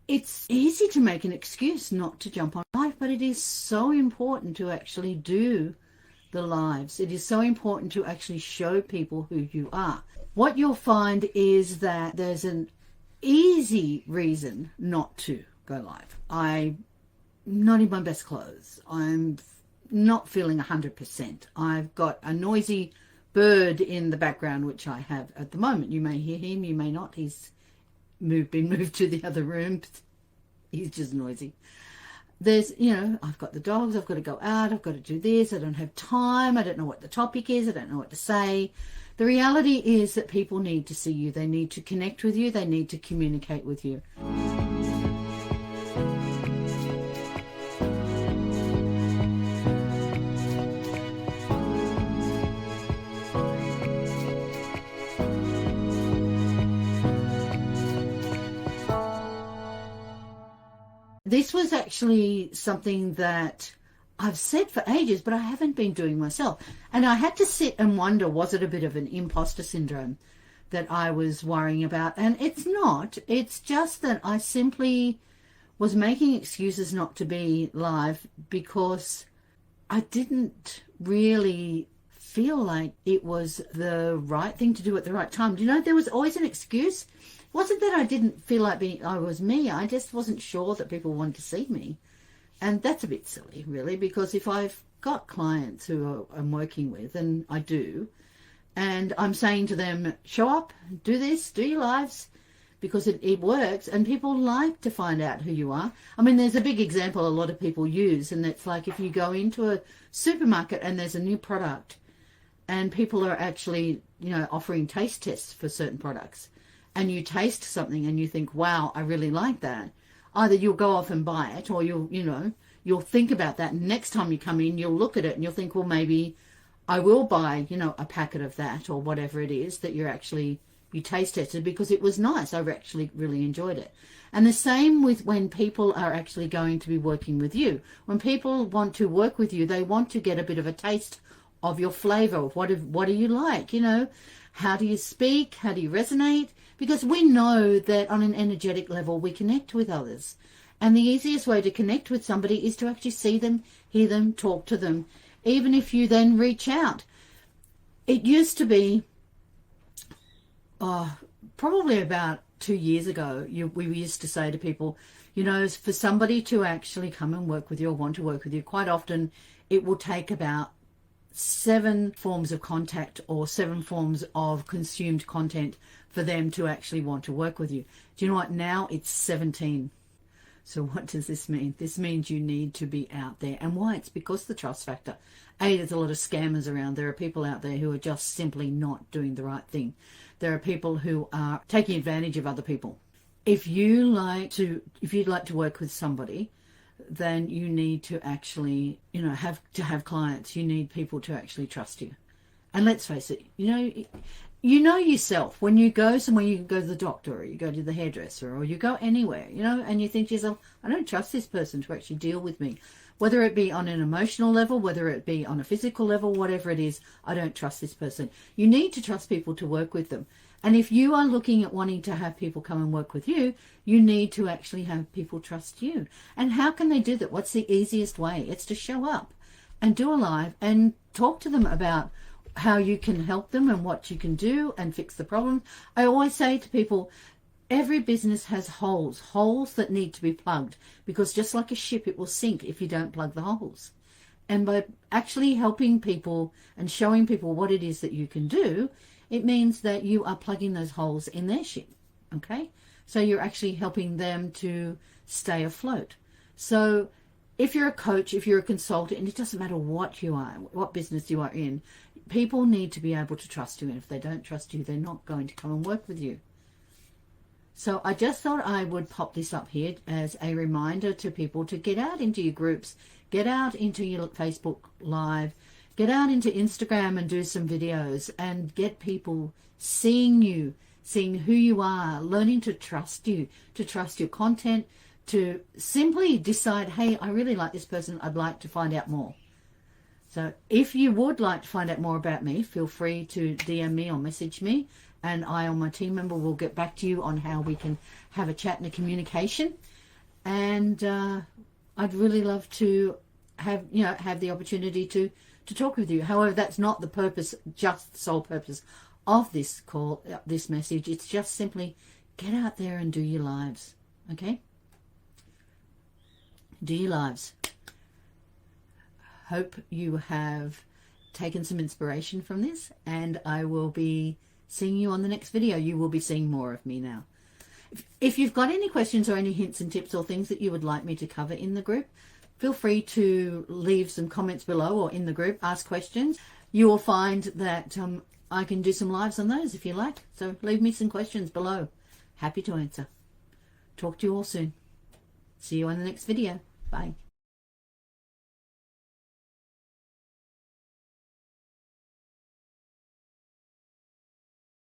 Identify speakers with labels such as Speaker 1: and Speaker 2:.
Speaker 1: It's easy to make an excuse not to jump on live, but it is so important to actually do the lives. It is so important to actually show people who you are. What you'll find is that there's an easy reason not to go live. I'm not in my best clothes. I'm not feeling 100%. I've got a noisy bird in the background, which I have at the moment. You may hear him, you may not. He's been moved to the other room. He's just noisy. There's, I've got the dogs, I've got to go out, I've got to do this, I don't have time, I don't know what the topic is, I don't know what to say. The reality is that people need to see you, they need to connect with you, they need to communicate with you. This was actually something that I've said for ages, but I haven't been doing myself. And I had to sit and wonder, was it a bit of an imposter syndrome that I was worrying about? And it's not. It's just that I simply was making excuses not to be live because I didn't really feel like it was the right thing to do at the right time. There was always an excuse. It wasn't that I didn't feel like I was me. I just wasn't sure that people wanted to see me. And that's a bit silly, really, because if I've got clients who I'm working with, and I do, and I'm saying to them, show up, do this, do your lives, because it works, and people like to find out who you are. I mean, there's a big example a lot of people use, and it's like if you go into a supermarket and there's a new product, and people are actually, offering taste tests for certain products, and you taste something and you think, wow, I really like that. Either you'll go off and buy it, or you'll think about that. Next time you come in, you'll look at it and you'll think, well, maybe I will buy, a packet of that or whatever it is that you taste tested because it was nice. I actually really enjoyed it. And the same with when people are actually going to be working with you. When people want to work with you, they want to get a bit of a taste of your flavor. What do you like? How do you speak? How do you resonate? Because we know that on an energetic level, we connect with others. And the easiest way to connect with somebody is to actually see them, hear them, talk to them, even if you then reach out. It used to be, probably about 2 years ago, we used to say to people, for somebody to actually come and work with you or want to work with you, quite often it will take about 7 forms of contact or 7 forms of consumed content for them to actually want to work with you. Do you know what? Now it's 17. So what does this mean? This means you need to be out there. And why? It's because the trust factor. There's a lot of scammers around. There are people out there who are just simply not doing the right thing. There are people who are taking advantage of other people. If you'd like to work with somebody, then you need to actually, have clients. You need people to actually trust you. And let's face it, you know yourself when you go somewhere, you go to the doctor or you go to the hairdresser or you go anywhere, and you think to yourself, I don't trust this person to actually deal with me. Whether it be on an emotional level, whether it be on a physical level, whatever it is, I don't trust this person. You need to trust people to work with them. And if you are looking at wanting to have people come and work with you, you need to actually have people trust you. And how can they do that? What's the easiest way? It's to show up and do a live and talk to them about how you can help them and what you can do and fix the problem. I always say to people, every business has holes that need to be plugged, because just like a ship, it will sink if you don't plug the holes. And by actually helping people and showing people what it is that you can do, it means that you are plugging those holes in their ship, okay? So you're actually helping them to stay afloat. So if you're a coach, if you're a consultant, and it doesn't matter what you are, what business you are in, people need to be able to trust you. And if they don't trust you, they're not going to come and work with you. So I just thought I would pop this up here as a reminder to people to get out into your groups, get out into your Facebook Live, get out into Instagram and do some videos and get people seeing you, seeing who you are, learning to trust you, to trust your content, to simply decide, hey, I really like this person, I'd like to find out more. So if you would like to find out more about me, feel free to DM me or message me and I, or my team member, will get back to you on how we can have a chat and a communication. And I'd really love to have the opportunity to talk with you. However, that's not the purpose, just the sole purpose of this call, this message. It's just simply get out there and do your lives. Okay? Do your lives. Hope you have taken some inspiration from this, and I will be seeing you on the next video. You will be seeing more of me now. If you've got any questions or any hints and tips or things that you would like me to cover in the group, feel free to leave some comments below or in the group. Ask questions. You will find that I can do some lives on those if you like. So leave me some questions below. Happy to answer. Talk to you all soon. See you on the next video. Bye.